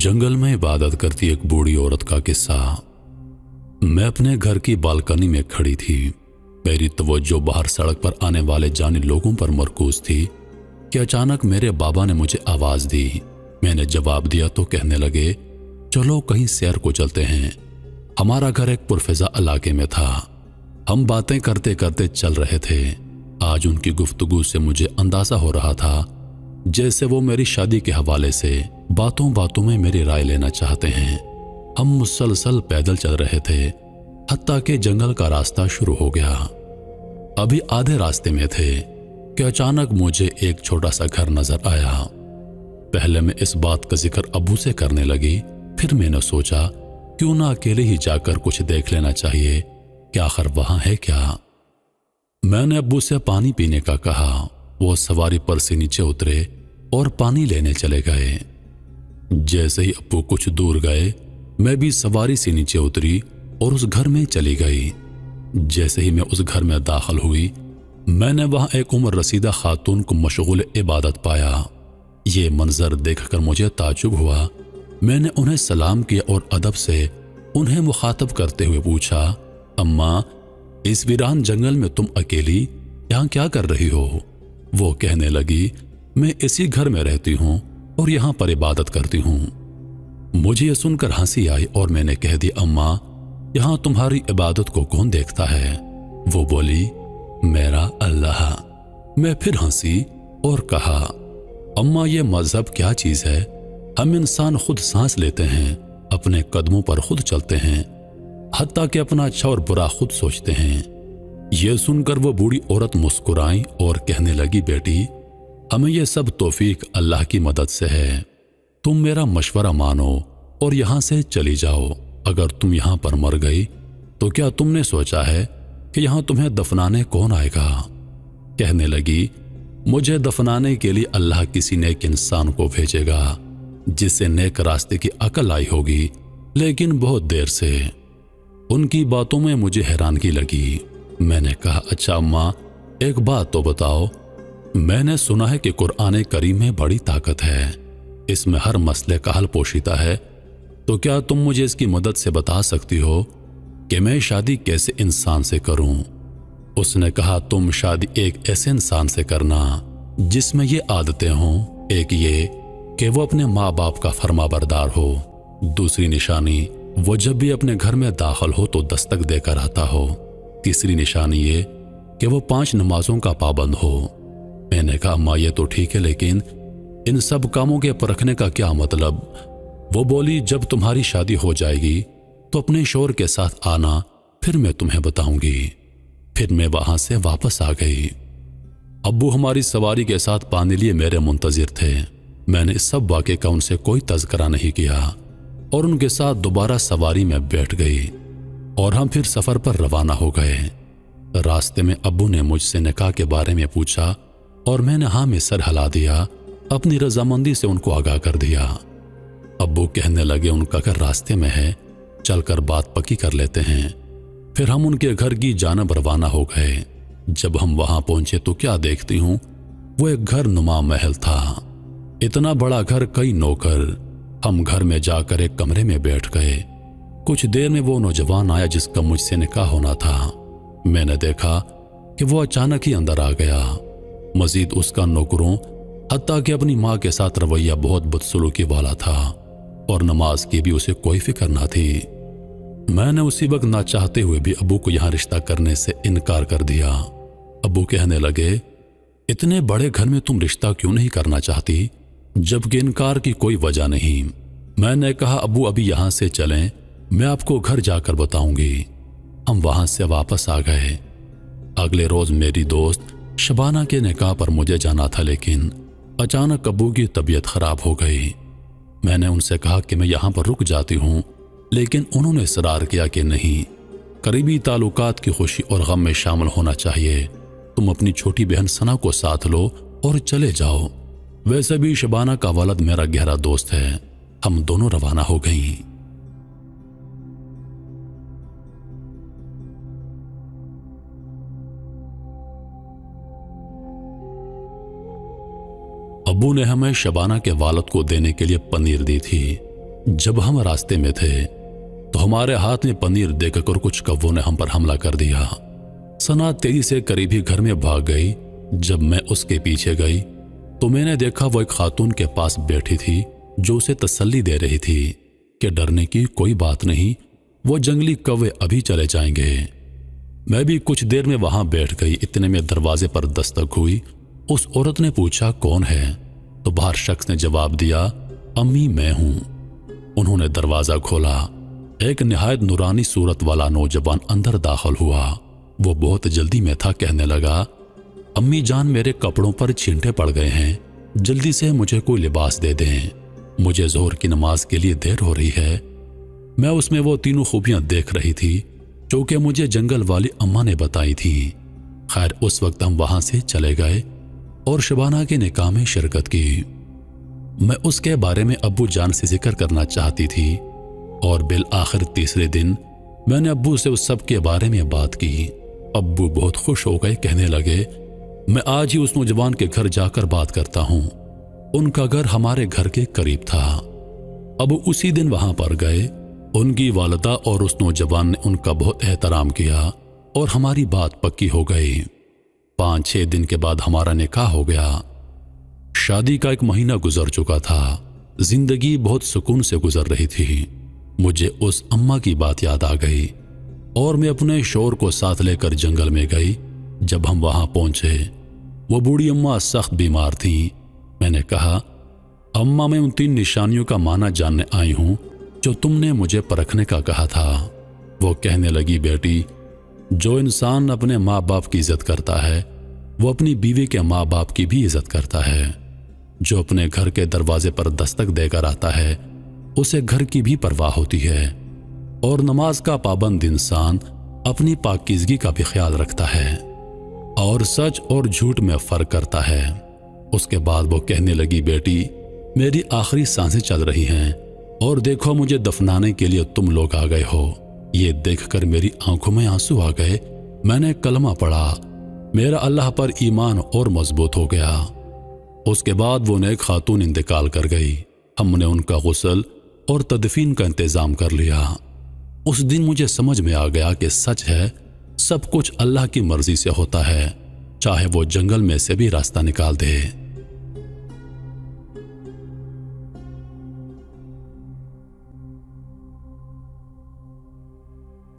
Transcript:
जंगल में इबादत करती एक बूढ़ी औरत का किस्सा। मैं अपने घर की बालकनी में खड़ी थी। मेरी तवज्जो बाहर सड़क पर आने वाले जाने लोगों पर मरकूज थी कि अचानक मेरे बाबा ने मुझे आवाज दी। मैंने जवाब दिया तो कहने लगे, चलो कहीं सैर को चलते हैं। हमारा घर एक पुरफिजा इलाके में था। हम बातें करते करते चल रहे थे। आज उनकी गुफ्तगू से मुझे अंदाजा हो रहा था जैसे वो मेरी शादी के हवाले से बातों बातों में मेरी राय लेना चाहते हैं। हम मुसलसल पैदल चल रहे थे हत्ता कि जंगल का रास्ता शुरू हो गया। अभी आधे रास्ते में थे कि अचानक मुझे एक छोटा सा घर नजर आया। पहले मैं इस बात का जिक्र अब्बू से करने लगी, फिर मैंने सोचा क्यों ना अकेले ही जाकर कुछ देख लेना चाहिए कि आखिर वहां है क्या। मैंने अब्बू से पानी पीने का कहा। वो सवारी पर से नीचे उतरे और पानी लेने चले गए। जैसे ही अब्बू कुछ दूर गए, मैं भी सवारी से नीचे उतरी और उस घर में चली गई। जैसे ही मैं उस घर में दाखिल हुई, मैंने वहां एक उम्र रसीदा खातून को मशगूल इबादत पाया। ये मंजर देखकर मुझे ताज्जुब हुआ। मैंने उन्हें सलाम किया और अदब से उन्हें मुखातब करते हुए पूछा, अम्मा, इस वीरान जंगल में तुम अकेली यहाँ क्या कर रही हो? वो कहने लगी, मैं इसी घर में रहती हूँ और यहाँ पर इबादत करती हूँ। मुझे यह सुनकर हंसी आई और मैंने कह दिया, अम्मा, यहाँ तुम्हारी इबादत को कौन देखता है? वो बोली, मेरा अल्लाह। मैं फिर हंसी और कहा, अम्मा, ये मजहब क्या चीज है? हम इंसान खुद सांस लेते हैं, अपने कदमों पर खुद चलते हैं, हत्ता कि अपना अच्छा और बुरा खुद सोचते हैं। यह सुनकर वो बूढ़ी औरत मुस्कुराई और कहने लगी, बेटी, हमें यह सब तौफीक अल्लाह की मदद से है। तुम मेरा मशवरा मानो और यहां से चली जाओ। अगर तुम यहां पर मर गई तो क्या तुमने सोचा है कि यहां तुम्हें दफनाने कौन आएगा? कहने लगी, मुझे दफनाने के लिए अल्लाह किसी नेक इंसान को भेजेगा जिससे नेक रास्ते की अकल आई होगी, लेकिन बहुत देर से। उनकी बातों में मुझे हैरानगी लगी। मैंने कहा, अच्छा अम्मा, एक बात तो बताओ, मैंने सुना है कि कुरान करीम में बड़ी ताकत है, इसमें हर मसले का हल पोशीता है, तो क्या तुम मुझे इसकी मदद से बता सकती हो कि मैं शादी कैसे इंसान से करूं? उसने कहा, तुम शादी एक ऐसे इंसान से करना जिसमें ये आदतें हों। एक ये कि वो अपने माँ बाप का फरमाबरदार हो। दूसरी निशानी, वो जब भी अपने घर में दाखिल हो तो दस्तक देकर आता हो। तीसरी निशानी ये कि वो 5 नमाजों का पाबंद हो। मैंने कहा, माँ, ये तो ठीक है, लेकिन इन सब कामों के परखने का क्या मतलब? वो बोली, जब तुम्हारी शादी हो जाएगी तो अपने शौहर के साथ आना, फिर मैं तुम्हें बताऊंगी। फिर मैं वहां से वापस आ गई। अब्बू हमारी सवारी के साथ पानी लिए मेरे मुंतजिर थे। मैंने इस सब वाक़े का उनसे कोई तज़किरा नहीं किया और उनके साथ दोबारा सवारी में बैठ गई और हम फिर सफर पर रवाना हो गए। रास्ते में अब्बू ने मुझसे निकाह के बारे में पूछा और मैंने हाँ में सर हिला दिया। अपनी रजामंदी से उनको आगाह कर दिया। अब्बू कहने लगे, उनका घर रास्ते में है, चलकर बात पक्की कर लेते हैं। फिर हम उनके घर की जानब रवाना हो गए। जब हम वहां पहुंचे तो क्या देखती हूँ, वो एक घर नुमा महल था। इतना बड़ा घर, कई नौकर। हम घर में जाकर एक कमरे में बैठ गए। कुछ देर में वो नौजवान आया जिसका मुझसे निकाह होना था। मैंने देखा कि वो अचानक ही अंदर आ गया। मजीद उसका नौकरों हत्ता कि अपनी माँ के साथ रवैया बहुत बदसलूकी वाला था और नमाज की भी उसे कोई फिक्र ना थी। मैंने उसी वक्त ना चाहते हुए भी अब्बू को यहाँ रिश्ता करने से इनकार कर दिया। अब्बू कहने लगे, इतने बड़े घर में तुम रिश्ता क्यों नहीं करना चाहती, जबकि इनकार की कोई वजह नहीं। मैंने कहा, अब्बू, अभी यहाँ से चलें, मैं आपको घर जाकर बताऊंगी। हम वहां से वापस आ गए। अगले रोज मेरी दोस्त शबाना के निकाह पर मुझे जाना था, लेकिन अचानक अब्बू की तबीयत खराब हो गई। मैंने उनसे कहा कि मैं यहाँ पर रुक जाती हूँ, लेकिन उन्होंने इसरार किया कि नहीं, करीबी ताल्लुकात की खुशी और गम में शामिल होना चाहिए। तुम अपनी छोटी बहन सना को साथ लो और चले जाओ। वैसे भी शबाना का वलद मेरा गहरा दोस्त है। हम दोनों रवाना हो गईं। अब्बू ने हमें शबाना के वालद को देने के लिए पनीर दी थी। जब हम रास्ते में थे तो हमारे हाथ में पनीर देखकर कुछ कौवों ने हम पर हमला कर दिया। सना तेजी से करीबी घर में भाग गई। जब मैं उसके पीछे गई तो मैंने देखा वो एक खातून के पास बैठी थी जो उसे तसल्ली दे रही थी कि डरने की कोई बात नहीं, वो जंगली कौवे अभी चले जाएंगे। मैं भी कुछ देर में वहां बैठ गई। इतने में दरवाजे पर दस्तक हुई। उस औरत ने पूछा कौन है, तो बाहर शख्स ने जवाब दिया अम्मी मैं हूं। उन्होंने दरवाजा खोला। एक निहायत नूरानी सूरत वाला नौजवान अंदर दाखिल हुआ। वो बहुत जल्दी में था। कहने लगा अम्मी जान मेरे कपड़ों पर छींटे पड़ गए हैं, जल्दी से मुझे कोई लिबास दे दें, मुझे ज़ोहर की नमाज के लिए देर हो रही है। मैं उसमें वो तीनों खूबियां देख रही थी जो कि मुझे जंगल वाली अम्मा ने बताई थी। खैर उस वक्त हम वहां से चले गए और शबाना के निकाह में शिरकत की। मैं उसके बारे में अब्बू जान से जिक्र करना चाहती थी और बिल आखिर तीसरे दिन मैंने अब्बू से उस सब के बारे में बात की। अब्बू बहुत खुश हो गए। कहने लगे मैं आज ही उस नौजवान के घर जाकर बात करता हूं। उनका घर हमारे घर के करीब था। अब उसी दिन वहां पर गए। उनकी वालिदा और उस नौजवान ने उनका बहुत एहतराम किया और हमारी बात पक्की हो गई। 5-6 दिन के बाद हमारा निकाह हो गया। शादी का 1 महीना गुजर चुका था। जिंदगी बहुत सुकून से गुजर रही थी। मुझे उस अम्मा की बात याद आ गई और मैं अपने शोर को साथ लेकर जंगल में गई। जब हम वहां पहुंचे वो बूढ़ी अम्मा सख्त बीमार थी। मैंने कहा अम्मा मैं उन 3 निशानियों का माना जानने आई हूं जो तुमने मुझे परखने का कहा था। वो कहने लगी बेटी जो इंसान अपने माँ बाप की इज्जत करता है वो अपनी बीवी के माँ बाप की भी इज्जत करता है। जो अपने घर के दरवाजे पर दस्तक देकर आता है उसे घर की भी परवाह होती है। और नमाज का पाबंद इंसान अपनी पाकीज़गी का भी ख्याल रखता है और सच और झूठ में फर्क करता है। उसके बाद वो कहने लगी बेटी मेरी आखिरी सांसें चल रही हैं और देखो मुझे दफनाने के लिए तुम लोग आ गए हो। ये देखकर मेरी आंखों में आंसू आ गए। मैंने कलमा पढ़ा। मेरा अल्लाह पर ईमान और मजबूत हो गया। उसके बाद वो नेक खातून इंतकाल कर गई। हमने उनका गुस्ल और तदफीन का इंतजाम कर लिया। उस दिन मुझे समझ में आ गया कि सच है सब कुछ अल्लाह की मर्जी से होता है, चाहे वो जंगल में से भी रास्ता निकाल दे।